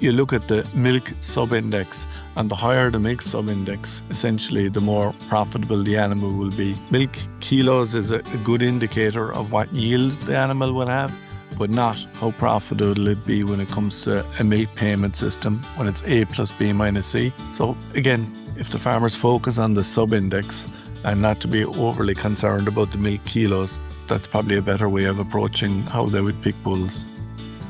you look at the milk subindex, and the higher the milk subindex, essentially the more profitable the animal will be. Milk kilos is a good indicator of what yield the animal will have, but not how profitable it be when it comes to a milk payment system, when it's A plus B minus C. So again, if the farmers focus on the subindex and not to be overly concerned about the milk kilos, that's probably a better way of approaching how they would pick bulls.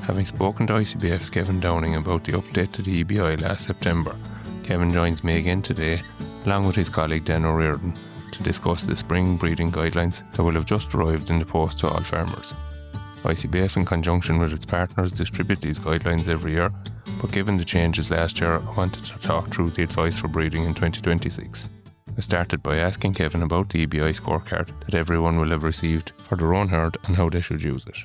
Having spoken to ICBF's Kevin Downing about the update to the EBI last September, Kevin joins me again today, along with his colleague Dan O'Riordan, to discuss the spring breeding guidelines that will have just arrived in the post to all farmers. ICBF, in conjunction with its partners, distribute these guidelines every year, but given the changes last year, I wanted to talk through the advice for breeding in 2026. I started by asking Kevin about the EBI scorecard that everyone will have received for their own herd and how they should use it.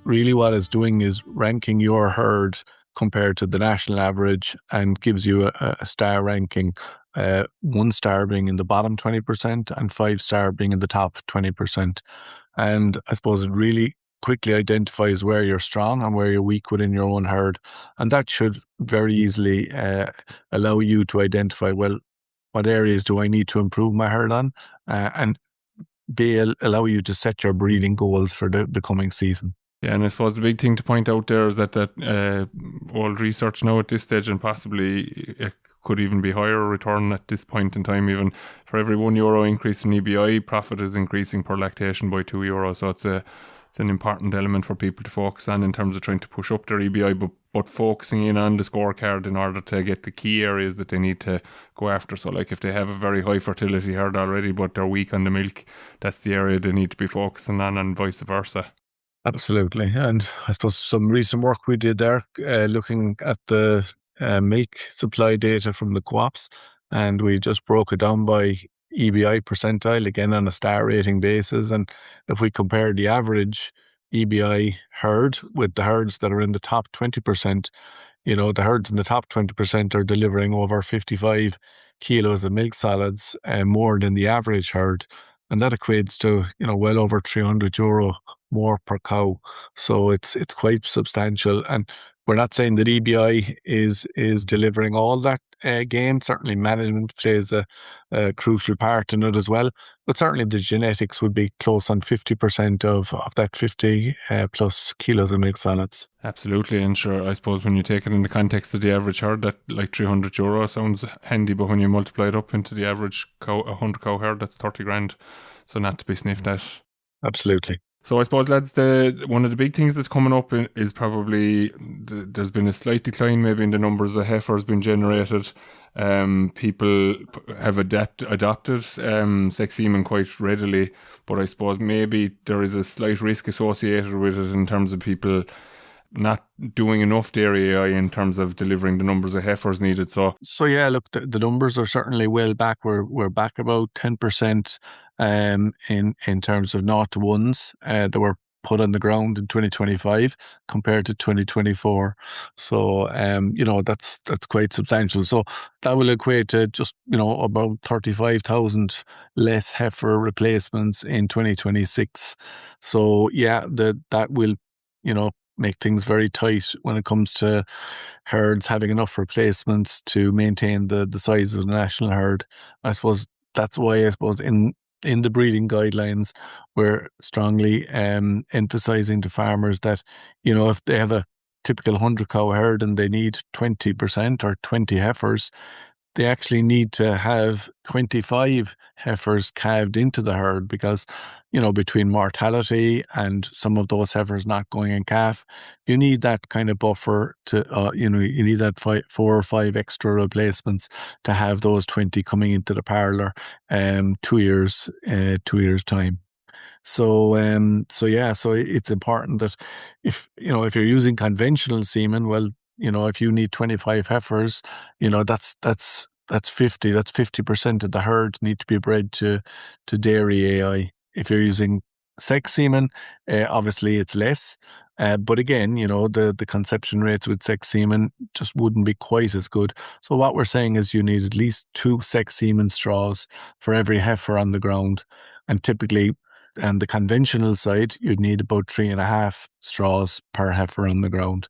Really what it's doing is ranking your herd compared to the national average and gives you a star ranking, 1 star being in the bottom 20% and 5 star being in the top 20%. And I suppose it really quickly identifies where you're strong and where you're weak within your own herd. And that should very easily allow you to identify, well, what areas do I need to improve my herd on, and allow you to set your breeding goals for the coming season. Yeah, and I suppose the big thing to point out there is that old research now at this stage, and possibly it could even be higher return at this point in time, even for every €1 increase in EBI, profit is increasing per lactation by €2. So it's an important element for people to focus on in terms of trying to push up their EBI, but focusing in on the scorecard in order to get the key areas that they need to go after. So like if they have a very high fertility herd already, but they're weak on the milk, that's the area they need to be focusing on, and vice versa. Absolutely. And I suppose some recent work we did there, looking at the milk supply data from the co-ops, and we just broke it down by EBI percentile, again on a star rating basis. And if we compare the average EBI herd with the herds that are in the top 20%, the herds in the top 20% are delivering over 55 kilos of milk solids, more than the average herd. And that equates to, well over €300 more per cow. So it's quite substantial. And we're not saying that EBI is delivering all that gain. Certainly management plays a crucial part in it as well. But certainly the genetics would be close on 50% of that 50 plus kilos of milk solids. Absolutely, and sure, I suppose when you take it in the context of the average herd, that like €300 sounds handy, but when you multiply it up into the average cow, 100 cow herd, that's 30 grand. So not to be sniffed at. Absolutely. So I suppose, lads, one of the big things that's coming up is probably there's been a slight decline maybe in the numbers of heifers being generated. People have adopted sex semen quite readily, but I suppose maybe there is a slight risk associated with it in terms of people not doing enough dairy AI in terms of delivering the numbers of heifers needed. So yeah, look, the numbers are certainly well back. We're back about 10% in terms of 0 to 1s that were put on the ground in 2025 compared to 2024. So that's quite substantial. So that will equate to just about 35,000 less heifer replacements in 2026. So yeah, that will make things very tight when it comes to herds having enough replacements to maintain the size of the national herd. I suppose that's why in the breeding guidelines we're strongly emphasizing to farmers that if they have a typical 100 cow herd and they need 20% or 20 heifers, they actually need to have 25 heifers calved into the herd, because, between mortality and some of those heifers not going in calf, you need that kind of buffer to, you need that 4 or 5 extra replacements to have those 20 coming into the parlour 2 years time. So it's important that if you're using conventional semen, well, if you need 25 heifers, that's 50. That's 50% of the herd need to be bred to dairy AI. If you're using sex semen, obviously it's less. But again, the conception rates with sex semen just wouldn't be quite as good. So what we're saying is you need at least 2 sex semen straws for every heifer on the ground. And typically on the conventional side, you'd need about 3.5 straws per heifer on the ground.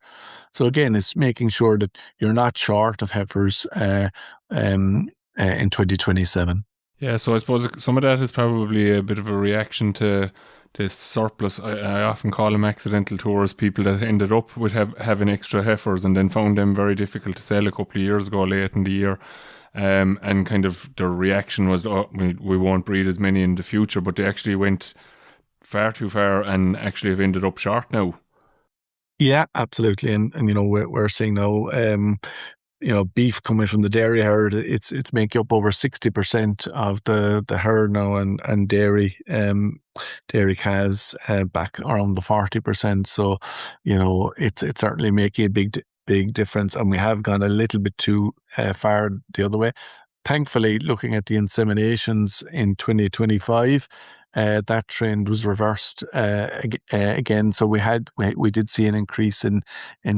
So again, it's making sure that you're not short of heifers in 2027. Yeah, so I suppose some of that is probably a bit of a reaction to this surplus. I often call them accidental tours, people that ended up with having extra heifers and then found them very difficult to sell a couple of years ago late in the year. And kind of their reaction was, oh, we won't breed as many in the future, but they actually went far too far and actually have ended up short now. Yeah, absolutely. And we're seeing now, beef coming from the dairy herd, it's making up over 60% of the herd now, and dairy calves back around the 40%. So, it's certainly making a big difference, and we have gone a little bit too far the other way. Thankfully, looking at the inseminations in 2025, that trend was reversed again. So we did see an increase in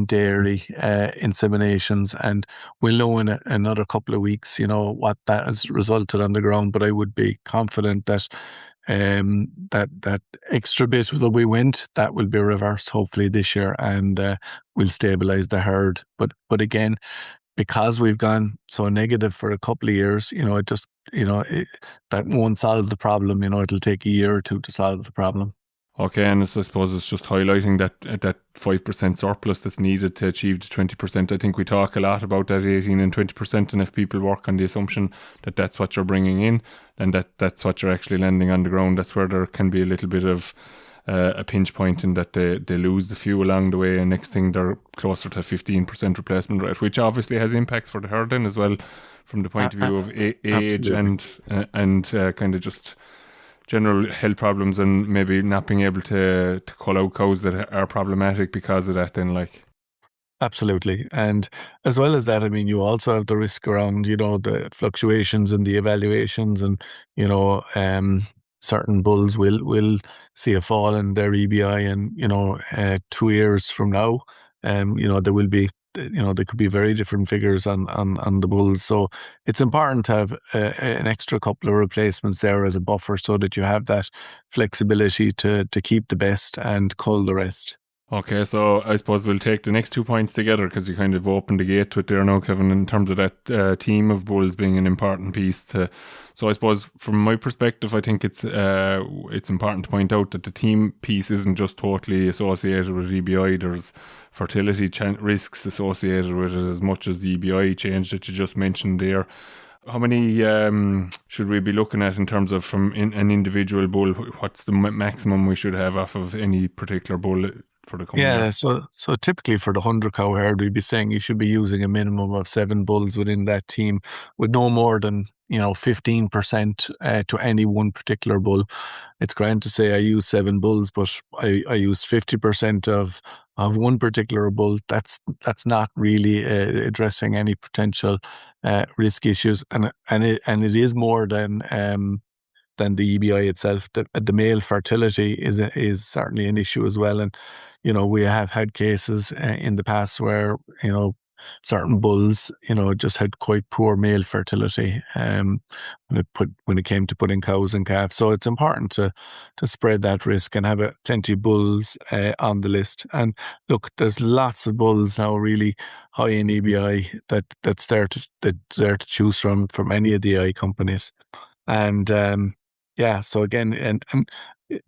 dairy inseminations, and we'll know in another couple of weeks, what that has resulted on the ground. But I would be confident that that extra bit that we went, that will be reversed hopefully this year, and we'll stabilize the herd. But again, because we've gone so negative for a couple of years, it just, that won't solve the problem. It'll take a year or two to solve the problem. Okay, and I suppose it's just highlighting that 5% surplus that's needed to achieve the 20%. I think we talk a lot about that 18 and 20%, and if people work on the assumption that that's what you're bringing in, then that's what you're actually landing on the ground. That's where there can be a little bit of a pinch point in that they lose the few along the way, and next thing they're closer to 15% replacement rate, which obviously has impacts for the herd then as well, from the point of view of age and kind of just general health problems, and maybe not being able to call out cows that are problematic because of that then, like. Absolutely. And as well as that, I mean, you also have the risk around, the fluctuations in the evaluations, and, certain bulls will see a fall in their EBI, and, 2 years from now, there will be, there could be very different figures on the bulls. So it's important to have an extra couple of replacements there as a buffer, so that you have that flexibility to keep the best and cull the rest. Okay, so I suppose we'll take the next 2 points together, because you kind of opened the gate to it there now, Kevin, in terms of that team of bulls being an important piece to. So I suppose from my perspective, I think it's important to point out that the team piece isn't just totally associated with EBI. There's fertility risks associated with it as much as the EBI change that you just mentioned there. How many should we be looking at in terms of from an individual bull? What's the maximum we should have off of any particular bull for the coming year? So typically for the 100 cow herd, we'd be saying you should be using a minimum of 7 bulls within that team, with no more than 15% to any one particular bull. It's grand to say I use 7 bulls, but I use 50% of one particular bull. That's not really addressing any potential risk issues, and it is more than the EBI itself. The male fertility is certainly an issue as well, and we have had cases in the past where certain bulls just had quite poor male fertility when it came to putting cows and calves. So it's important to spread that risk and have plenty of bulls on the list. And look, there's lots of bulls now really high in EBI that's there to choose from any of the AI companies. And so again, and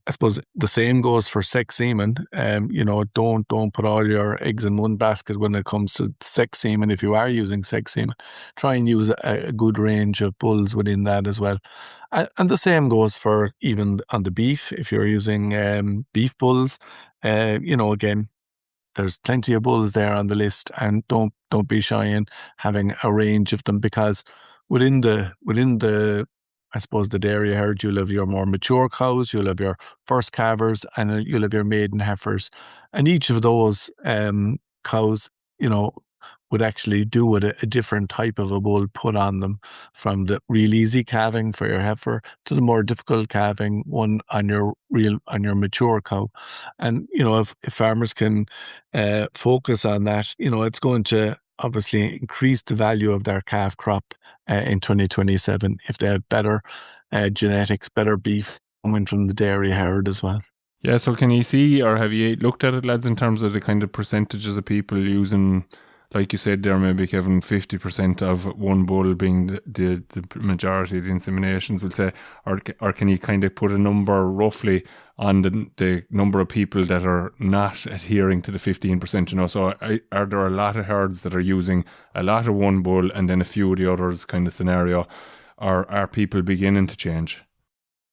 I suppose the same goes for sex semen. Don't put all your eggs in one basket when it comes to sex semen. If you are using sex semen, try and use a good range of bulls within that as well. And the same goes for even on the beef. If you're using beef bulls, again, there's plenty of bulls there on the list, and don't be shy in having a range of them, because within the I suppose the dairy herd, you'll have your more mature cows, you'll have your first calvers, and you'll have your maiden heifers. And each of those cows, would actually do with a different type of a bull put on them, from the real easy calving for your heifer to the more difficult calving one on your mature cow. And, if farmers can focus on that, it's going to obviously increase the value of their calf crop in 2027 if they have better genetics, better beef, coming from the dairy herd as well. Yeah, so can you see, or have you looked at it, lads, in terms of the kind of percentages of people using, like you said there, maybe, Kevin, 50% of one bull being the majority of the inseminations, we'll say, or can you kind of put a number roughly on the number of people that are not adhering to the 15%, you know? So are there a lot of herds that are using a lot of one bull and then a few of the others kind of scenario, or are people beginning to change?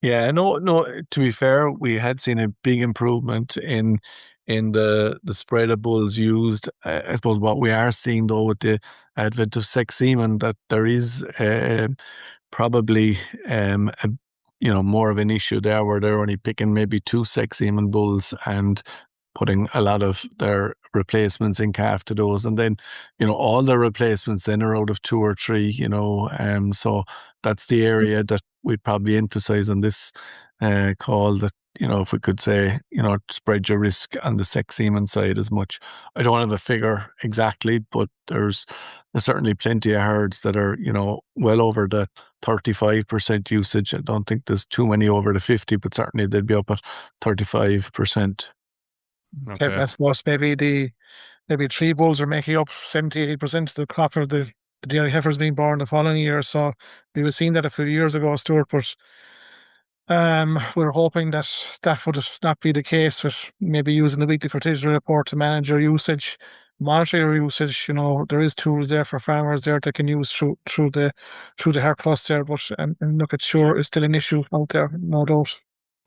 Yeah, no. To be fair, we had seen a big improvement in the spread of bulls used. I suppose what we are seeing though with the advent of sex semen, that there is probably a, more of an issue there where they're only picking maybe 2 sex semen bulls and putting a lot of their replacements in calf to those, and then all their replacements then are out of 2 or 3. So that's the area that we'd probably emphasize on this call, that if we could say spread your risk on the sex semen side as much. I don't have a figure exactly, but there's certainly plenty of herds that are well over the 35% usage. I don't think there's too many over the 50, but certainly they'd be up at 35%. Okay. I suppose maybe 3 bulls are making up 70-80% of the crop of the dairy heifers being born the following year. So we were seeing that a few years ago, Stuart, but we're hoping that would not be the case, with maybe using the weekly fertility report to manage your usage, monitor your usage. There is tools there for farmers there that can use through the hair cluster, but and look, it's still an issue out there, no doubt.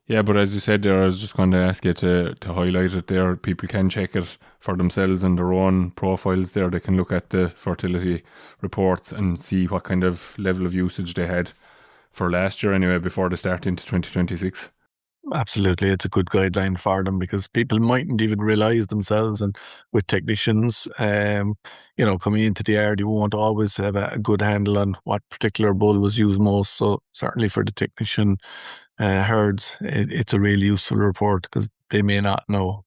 Yeah, but as you said there, I was just going to ask you to highlight it there. People can check it for themselves in their own profiles there. They can look at the fertility reports and see what kind of level of usage they had for last year anyway, before they start into 2026. Absolutely, it's a good guideline for them, because people mightn't even realise themselves, and with technicians, coming into the yard, you won't always have a good handle on what particular bull was used most. So certainly for the technician herds, it's a really useful report, because they may not know.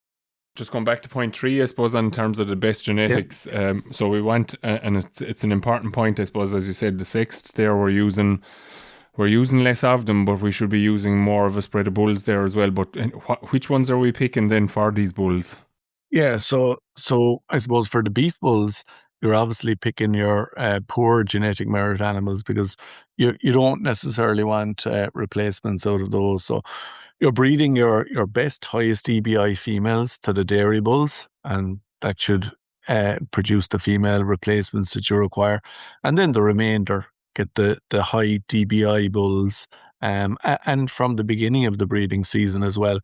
Just going back to point 3, I suppose, in terms of the best genetics. Yeah. So we want, and it's an important point, I suppose, as you said, the sexts there, we're using less of them, but we should be using more of a spread of bulls there as well. But which ones are we picking then for these bulls? Yeah, so I suppose for the beef bulls, you're obviously picking your poor genetic merit animals, because you don't necessarily want replacements out of those. So you're breeding your best, highest EBI females to the dairy bulls, and that should produce the female replacements that you require. And then the remainder get the high DBI bulls, and from the beginning of the breeding season as well,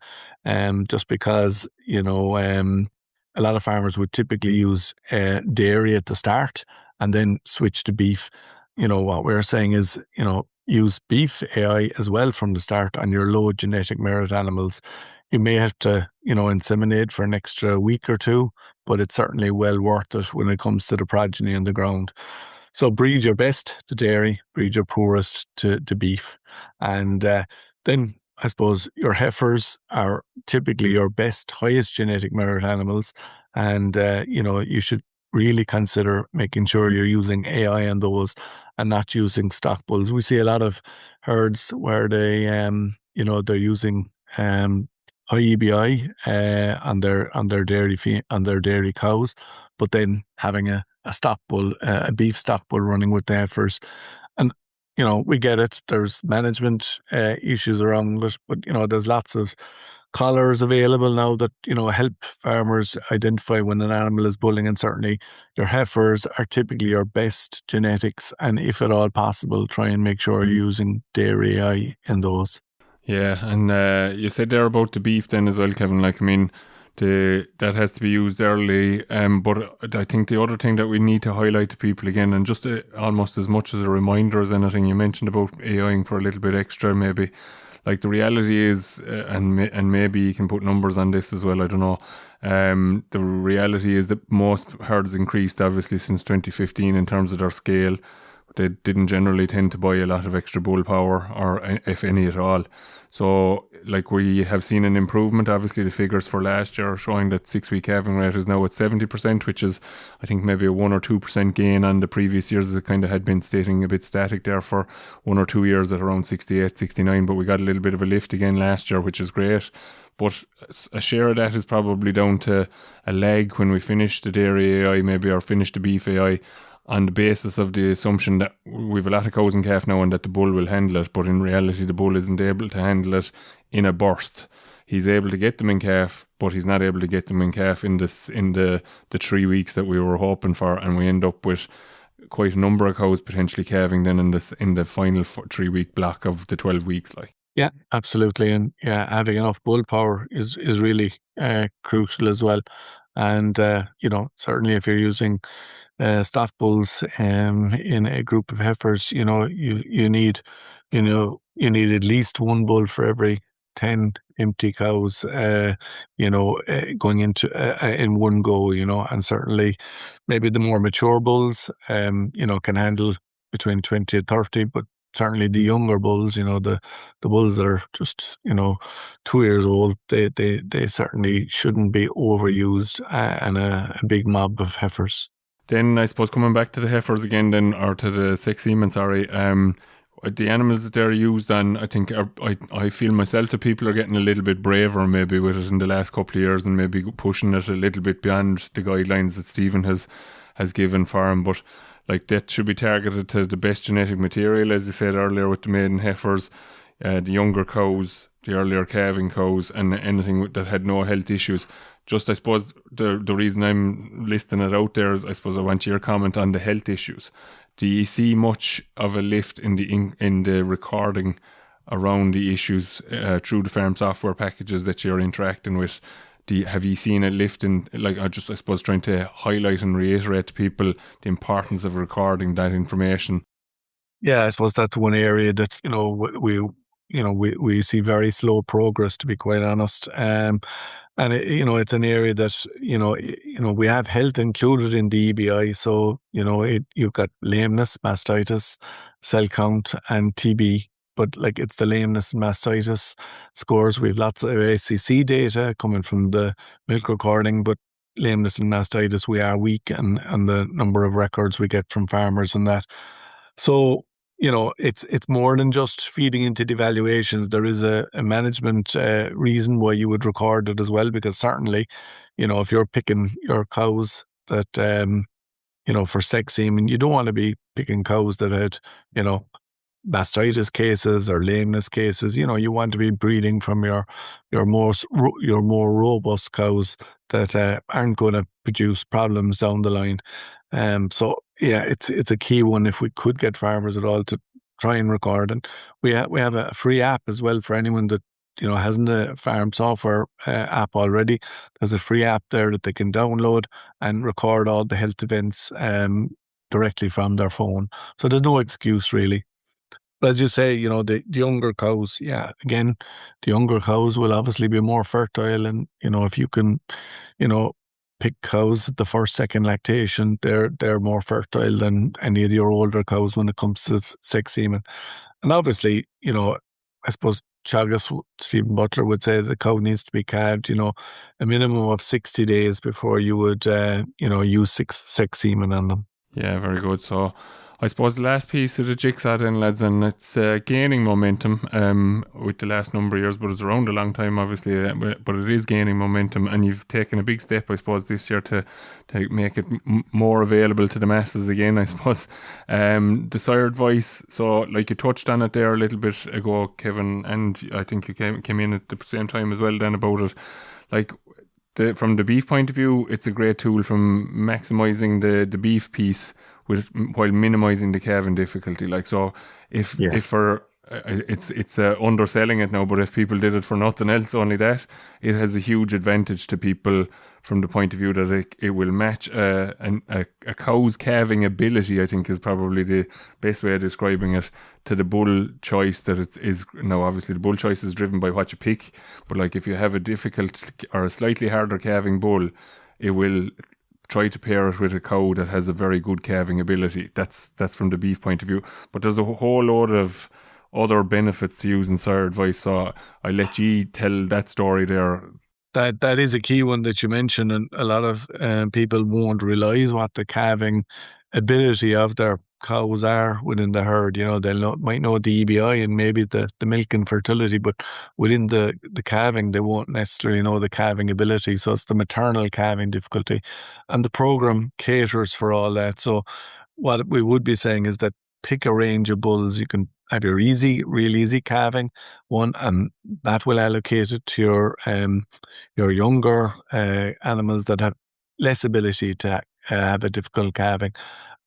just because a lot of farmers would typically use dairy at the start and then switch to beef. What we're saying is use beef AI as well from the start on your low genetic merit animals. You may have to inseminate for an extra week or 2, but it's certainly well worth it when it comes to the progeny in the ground. So breed your best to dairy, breed your poorest to beef. And then I suppose your heifers are typically your best, highest genetic merit animals. And, you should really consider making sure you're using AI on those and not using stock bulls. We see a lot of herds where they, they're using high EBI on their dairy cows, but then having a stock bull, a beef stock bull running with the heifers. And, we get it. There's management issues around it, but, there's lots of collars available now that, help farmers identify when an animal is bulling. And certainly your heifers are typically your best genetics. And if at all possible, try and make sure you're using dairy AI in those. Yeah, and you said there about the beef then as well, Kevin. That has to be used early. But I think the other thing that we need to highlight to people again, and just almost as much as a reminder as anything, you mentioned about AIing for a little bit extra, maybe. Like the reality is, and maybe you can put numbers on this as well, I don't know. The reality is that most herds increased obviously since 2015 in terms of their scale. they didn't generally tend to buy a lot of extra bull power, or if any at all. So like we have seen an improvement. Obviously the figures for last year are showing that 6-week calving rate is now at 70%, which is I think maybe a 1 or 2% gain on the previous years. It kind of had been staying a bit static there for 1 or 2 years at around 68, 69, but we got a little bit of a lift again last year, which is great. But a share of that is probably down to a lag when we finish the dairy AI maybe, or finish the beef AI, on the basis of the assumption that we've a lot of cows and calf now and that the bull will handle it, but in reality the bull isn't able to handle it in a burst. He's able to get them in calf, but he's not able to get them in calf in the 3 weeks that we were hoping for, and we end up with quite a number of cows potentially calving then in the final 3 week block of the 12 weeks. Like, Yeah, absolutely. And yeah, having enough bull power is really crucial as well. And, certainly if you're using stock bulls in a group of heifers, you need at least one bull for every 10 empty cows, going into in one go, and certainly maybe the more mature bulls, can handle between 20 and 30, but certainly the younger bulls, the bulls that are just, 2 years old, they certainly shouldn't be overused and a big mob of heifers. then I suppose coming back to the heifers again then, or to the sex semen, sorry, the animals that they're used on, I think I feel myself that people are getting a little bit braver maybe with it in the last couple of years, and maybe pushing it a little bit beyond the guidelines that Stephen has given for him. But like, that should be targeted to the best genetic material, as you said earlier, with the maiden heifers, the younger cows, the earlier calving cows, and anything that had no health issues. Just, I suppose, the reason I'm listing it out there is, I suppose, I want your comment on the health issues. Do you see much of a lift in the recording around the issues through the farm software packages that you're interacting with? Have you seen a lift in, like, I suppose, trying to highlight and reiterate to people the importance of recording that information? Yeah, I suppose that's one area that, we see very slow progress, to be quite honest. And it's an area that, we have health included in the EBI. So, you've got lameness, mastitis, cell count, and TB. But like, it's the lameness and mastitis scores. We have lots of ACC data coming from the milk recording, but lameness and mastitis, we are weak, and the number of records we get from farmers and that. So, it's more than just feeding into the evaluations. There is a management reason why you would record it as well, because certainly, if you're picking your cows that, for sex semen, you don't want to be picking cows that had, mastitis cases or lameness cases. You want to be breeding from your more robust cows that aren't going to produce problems down the line. So yeah, it's a key one if we could get farmers at all to try and record. And we have a free app as well for anyone that hasn't a farm software app already. There's a free app there that they can download and record all the health events directly from their phone. So there's no excuse really. But as you say, the younger cows, again, the younger cows will obviously be more fertile. And, if you can, pick cows at the first, second lactation, they're more fertile than any of your older cows when it comes to sex semen. And obviously, I suppose Teagasc, Stephen Butler would say the cow needs to be calved, a minimum of 60 days before you would, use sex semen on them. Yeah, very good. So I suppose the last piece of the jigsaw then, lads, and it's gaining momentum with the last number of years, but it's around a long time, obviously, but it is gaining momentum, and you've taken a big step, I suppose, this year to make it more available to the masses again, I suppose. The sired voice, so like you touched on it there a little bit ago, Kevin, and I think you came in at the same time as well then about it. Like, from the beef point of view, it's a great tool from maximising the beef piece while minimising the calving difficulty. Like, so if for it's underselling it now, but if people did it for nothing else, only that, it has a huge advantage to people from the point of view that it will match a cow's calving ability, I think is probably the best way of describing it, to the bull choice that it is. Now, obviously the bull choice is driven by what you pick, but like, if you have a difficult or a slightly harder calving bull, it will try to pair it with a cow that has a very good calving ability. That's from the beef point of view. But there's a whole load of other benefits to using sire advice. So I let you tell that story there. That is a key one that you mentioned, and a lot of people won't realise what the calving ability of their cows are within the herd. You know, might know the EBI and maybe the milk and fertility, but within the calving, they won't necessarily know the calving ability. So it's the maternal calving difficulty, and the program caters for all that. So what we would be saying is that pick a range of bulls. You can have your real easy calving one, and that will allocate it to your younger animals that have less ability to have a difficult calving.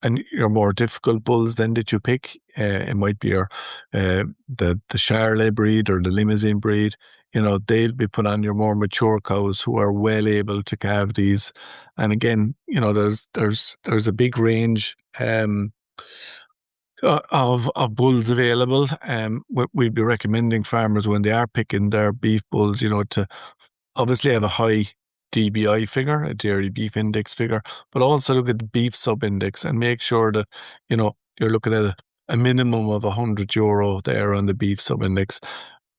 And your more difficult bulls then that you pick, it might be your the Charolais breed or the Limousin breed. You know, they'll be put on your more mature cows who are well able to calve these. And again, you know, there's a big range of bulls available. We'd be recommending farmers when they are picking their beef bulls, you know, to obviously have a high DBI figure, a dairy beef index figure, but also look at the beef subindex and make sure that, you know, you're looking at a minimum of €100 there on the beef subindex.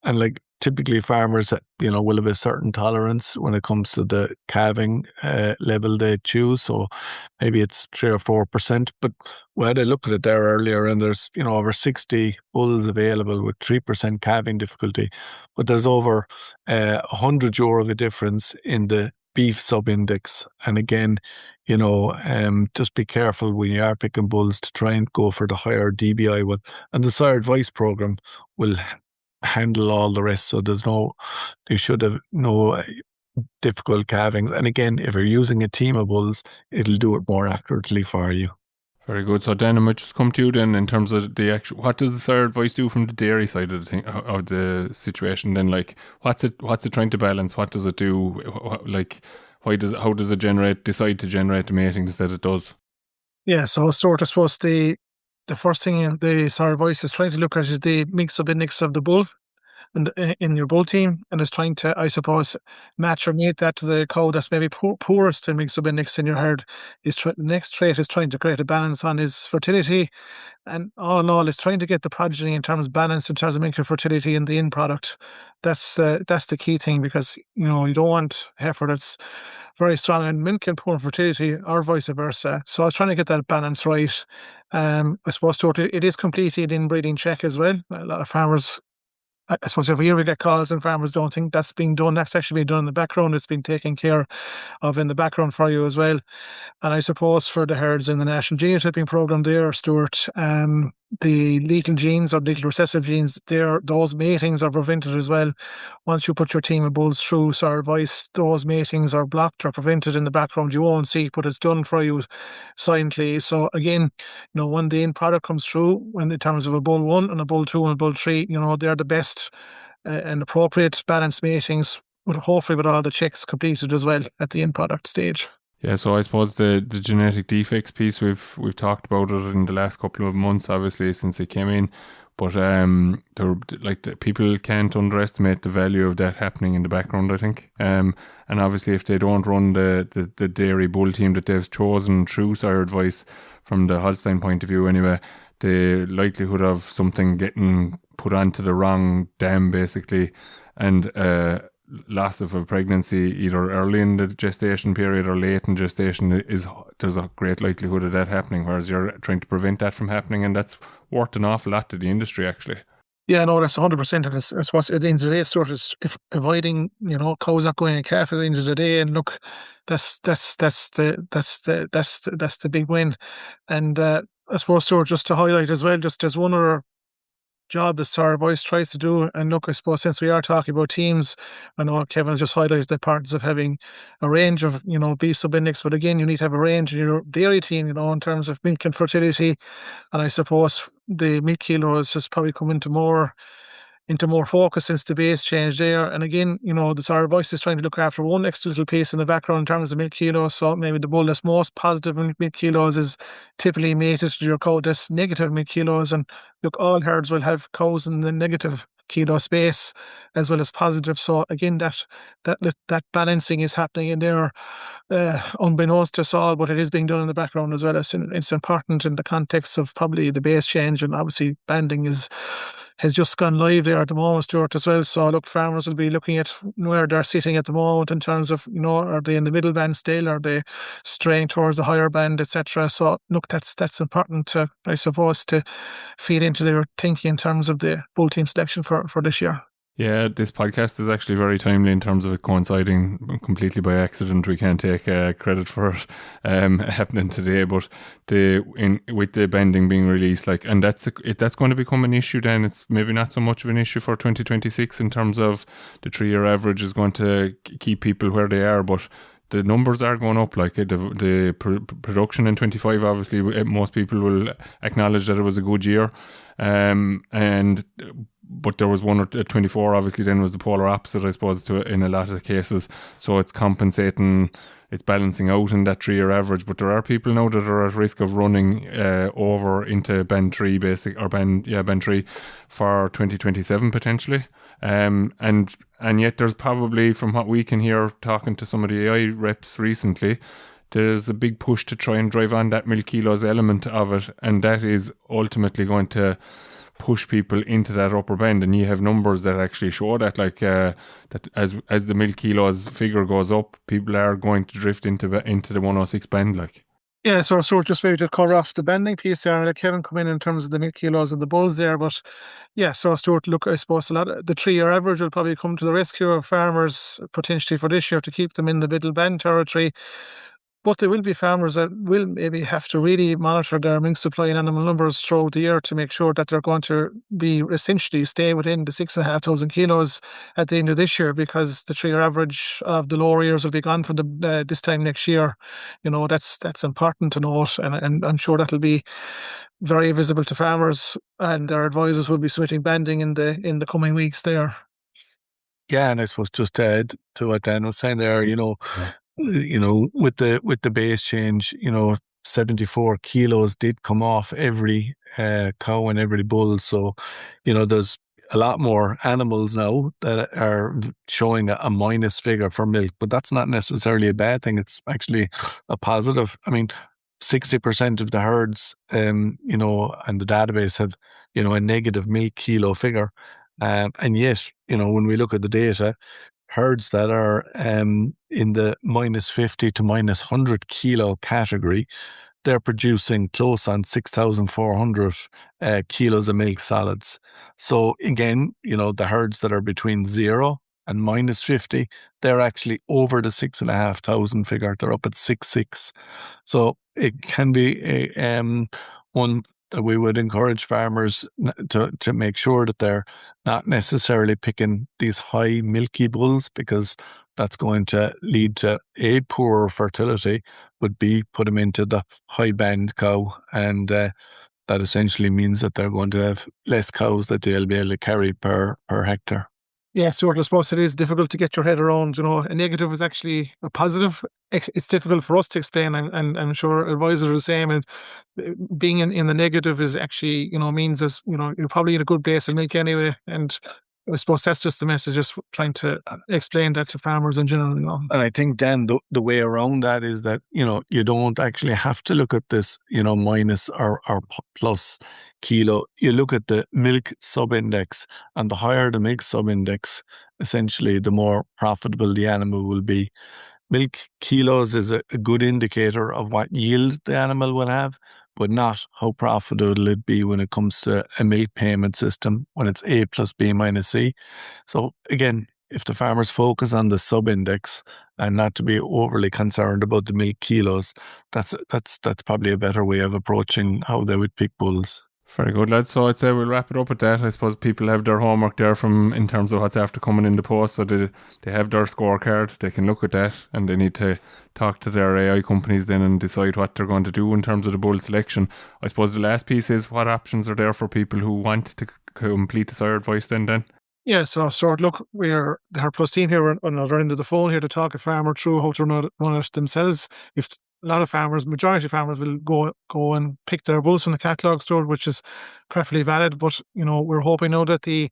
And like typically farmers, you know, will have a certain tolerance when it comes to the calving level they choose. So maybe it's 3 or 4%. But we had a look at it there earlier, and there's, you know, over 60 bulls available with 3% calving difficulty. But there's over €100 of a difference in the beef subindex. And again, you know, just be careful when you are picking bulls to try and go for the higher DBI one. And the sire advice program will handle all the rest. So you should have no difficult calvings. And again, if you're using a team of bulls, it'll do it more accurately for you. Very good. So Dan, I might just come to you then in terms of the actual, what does the sire advice do from the dairy side of the thing, of the situation then? Like, what's it trying to balance? What does it do? Like, how does it decide to generate the matings that it does? Yeah, so Stuart, I suppose the first thing the sire advice is trying to look at is the mix subindex of the bull and in your bull team, and is trying to, I suppose, match or mate that to the cow that's maybe poorest in mix subindex in your herd. The next trait is trying to create a balance on his fertility, and all in all, is trying to get the progeny in terms of balance in terms of milk and fertility in the end product. That's the key thing, because you know you don't want heifer that's very strong in milk and poor in fertility, or vice versa. So I was trying to get that balance right. I suppose it is completely an inbreeding check as well. A lot of farmers, I suppose every year we get calls and farmers don't think that's being done. That's actually being done in the background. It's being taken care of in the background for you as well. And I suppose for the herds in the National Genotyping Programme there, Stuart, the lethal genes or lethal recessive genes, those matings are prevented as well. Once you put your team of bulls through sire advice, those matings are blocked or prevented in the background. You won't see, but it's done for you silently. So again, you know, when the end product comes through, when in terms of a bull 1 and a bull 2 and a bull 3, you know, they're the best and appropriate balanced matings, hopefully with all the checks completed as well at the end product stage. Yeah, so I suppose the genetic defects piece, we've talked about it in the last couple of months, obviously, since it came in. But people can't underestimate the value of that happening in the background, I think. And obviously, if they don't run the dairy bull team that they've chosen through sire advice, from the Holstein point of view anyway, the likelihood of something getting put onto the wrong dam, basically, and loss of a pregnancy either early in the gestation period or late in gestation, there's a great likelihood of that happening, whereas you're trying to prevent that from happening, and that's worth an awful lot to the industry, actually. Yeah, no, that's 100%. And I suppose at the end of the day, sort of avoiding, you know, cows not going in calf at the end of the day. And look, that's the big win. And I suppose, Stuart, just to highlight as well, just as one other job that sire advice tries to do. And look, I suppose since we are talking about teams, I know Kevin has just highlighted the importance of having a range of, you know, beef subindex, but again, you need to have a range in your dairy team, you know, in terms of milk and fertility. And I suppose the milk kilos has probably come into more focus since the base change there. And again, you know, the sire advice is trying to look after one extra little piece in the background in terms of milk kilos. So maybe the bull that's most positive in milk kilos is typically mated to your cow that's negative milk kilos. And look, all herds will have cows in the negative kilo space as well as positive. So again, that balancing is happening in there, unbeknownst to us all, but it is being done in the background as well. It's important in the context of probably the base change, and obviously banding has just gone live there at the moment, Stuart, as well. So look, farmers will be looking at where they're sitting at the moment in terms of, are they in the middle band still? Are they straying towards the higher band, etc.? So look, that's important to, I suppose, to feed into their thinking in terms of the bull team selection for this year. Yeah, this podcast is actually very timely in terms of it coinciding completely by accident. We can't take credit for it happening today, but with the bending being released, and that's going to become an issue. Then it's maybe not so much of an issue for 2026 in terms of the 3-year average is going to keep people where they are, but the numbers are going up. Like the production in 25, obviously, most people will acknowledge that it was a good year, but there was one at 24, obviously, then was the polar opposite, I suppose, in a lot of the cases. So it's compensating, it's balancing out in that 3-year average. But there are people now that are at risk of running over into band 3, band 3 for 2027 potentially. And yet there's probably, from what we can hear talking to some of the AI reps recently, there's a big push to try and drive on that milk kilos element of it, and that is ultimately going to push people into that upper band. And you have numbers that actually show that, that as the milk kilos figure goes up, people are going to drift into the 106 band. Yeah, so just maybe to cover off the bending piece there, let Kevin come in terms of the milk kilos and the bulls there. But yeah, so Stuart, look, I suppose a lot of the 3-year average will probably come to the rescue of farmers potentially for this year to keep them in the middle band territory. But there will be farmers that will maybe have to really monitor their milk supply and animal numbers throughout the year to make sure that they're going to be essentially stay within the 6,500 kilos at the end of this year, because the 3-year average of the lower years will be gone for this time next year. That's important to note, and I'm sure that'll be very visible to farmers, and their advisors will be submitting banding in the coming weeks there. Yeah, and I suppose just to add to what Dan was saying there, with the base change, 74 kilos did come off every cow and every bull. So, there's a lot more animals now that are showing a minus figure for milk, but that's not necessarily a bad thing. It's actually a positive. I mean, 60% of the herds, and the database have, a negative milk kilo figure. And yet, when we look at the data, herds that are in the minus 50 to minus 100 kilo category, they're producing close on 6,400 kilos of milk solids. So again, the herds that are between 0 and minus 50, they're actually over the 6,500 figure. They're up at 6.6. So it can be one that we would encourage farmers to make sure that they're not necessarily picking these high milky bulls, because that's going to lead to A, poorer fertility, but B, put them into the high band cow, and that essentially means that they're going to have less cows that they'll be able to carry per hectare. Yeah, Stuart, I suppose it is difficult to get your head around. A negative is actually a positive. It's difficult for us to explain, and I'm sure advisors are the same. And being in the negative is actually, means that, you're probably in a good place in milk anyway. And I suppose that's just the message, just trying to explain that to farmers in general. And I think, Dan, the way around that is that, you don't actually have to look at this, minus or plus kilo. You look at the milk subindex, and the higher the milk subindex, essentially, the more profitable the animal will be. Milk kilos is a good indicator of what yield the animal will have, but not how profitable it'll be when it comes to a milk payment system, when it's A plus B minus C. So again, if the farmers focus on the subindex and not to be overly concerned about the milk kilos, that's probably a better way of approaching how they would pick bulls. Very good, lads. So I'd say we'll wrap it up at that. I suppose people have their homework there in terms of what's after coming in the post. So they have their scorecard. They can look at that, and they need to talk to their AI companies then and decide what they're going to do in terms of the bull selection. I suppose the last piece is, what options are there for people who want to complete the sire advice then? Yeah, so Stuart, look, we're the Her Plus team here on the other end of the phone here to talk a farmer through how to run it themselves. If lot of farmers, majority of farmers, will go and pick their bulls from the catalogue store, which is perfectly valid. But we're hoping now that the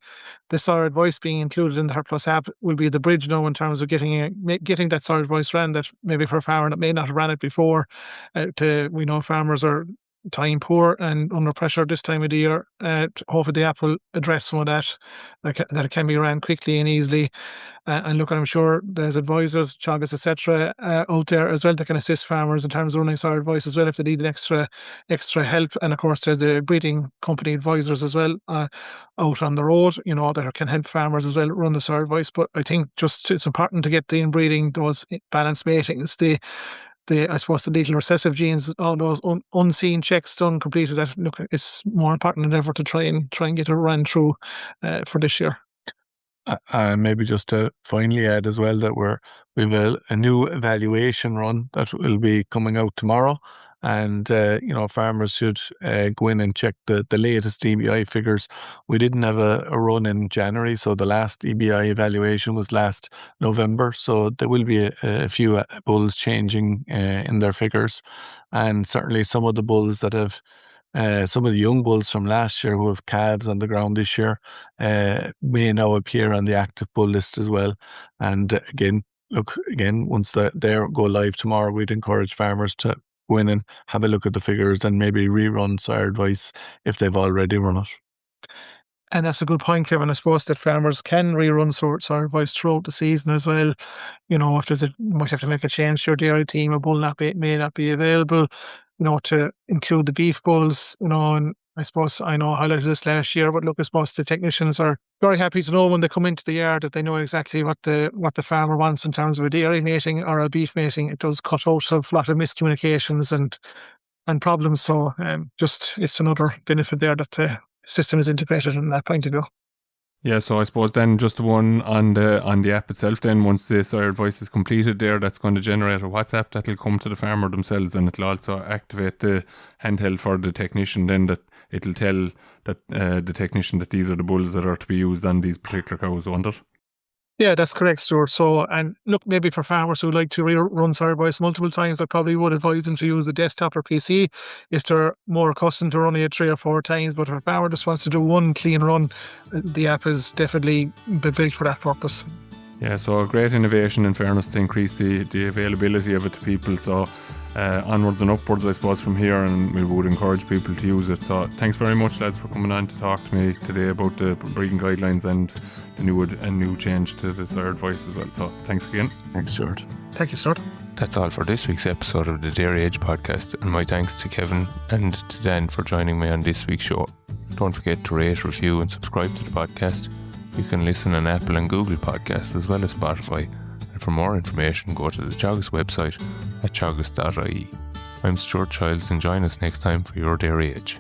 soil advice being included in the Herd Plus app will be the bridge now in terms of getting that soil advice ran, that maybe for a farmer that may not have ran it before. We know farmers are time poor and under pressure this time of the year. Hopefully the app will address some of that it can be ran quickly and easily. And look, I'm sure there's advisors, Teagasc, etc., out there as well that can assist farmers in terms of running soil advice as well if they need an extra help. And of course, there's the breeding company advisors as well out on the road, that can help farmers as well run the soil advice. But I think just it's important to get the inbreeding, those balanced matings, I suppose the lethal recessive genes, all those unseen checks done, completed. That look, it's more important than ever to try and get it run through for this year. Maybe just to finally add as well that we've a new evaluation run that will be coming out tomorrow, and farmers should go in and check the latest EBI figures. We didn't have a run in January, so the last EBI evaluation was last November, so there will be a few bulls changing in their figures, and certainly some of the bulls that have some of the young bulls from last year who have calves on the ground this year may now appear on the active bull list as well. And again, once they go live tomorrow, we'd encourage farmers to go in and have a look at the figures and maybe rerun soil advice if they've already run it. And that's a good point, Kevin. I suppose that farmers can rerun soil advice throughout the season as well. If might have to make a change to your dairy team, a bull may not be available, to include the beef bulls, and I suppose I highlighted this last year, but look, I suppose the technicians are very happy to know when they come into the yard that they know exactly what the farmer wants in terms of a dairy mating or a beef mating. It does cut out a lot of miscommunications and problems. So it's another benefit there that the system is integrated in that point of view. Yeah, so I suppose then just the one on the app itself, then once the soil advice is completed there, that's going to generate a WhatsApp that'll come to the farmer themselves, and it'll also activate the handheld for the technician, then that it'll tell that the technician that these are the bulls that are to be used on these particular cows, won't it? Yeah, that's correct, Stuart. So, and look, maybe for farmers who like to run soil advice multiple times, I probably would advise them to use a desktop or PC if they're more accustomed to running it 3 or 4 times. But if a farmer just wants to do one clean run, the app is definitely built for that purpose. Yeah, so a great innovation in fairness to increase the availability of it to people. So onwards and upwards, I suppose, from here, and we would encourage people to use it. So thanks very much, lads, for coming on to talk to me today about the breeding guidelines and the new change to the soil advice as well. So thanks again. Thanks, Stuart. Thank you, Stuart. That's all for this week's episode of the Dairy Edge podcast, and my thanks to Kevin and to Dan for joining me on this week's show. Don't forget to rate, review and subscribe to the podcast. You can listen on Apple and Google Podcasts as well as Spotify. And for more information, go to the Teagasc website at teagasc.ie. I'm Stuart Childs, and join us next time for your Dairy Edge.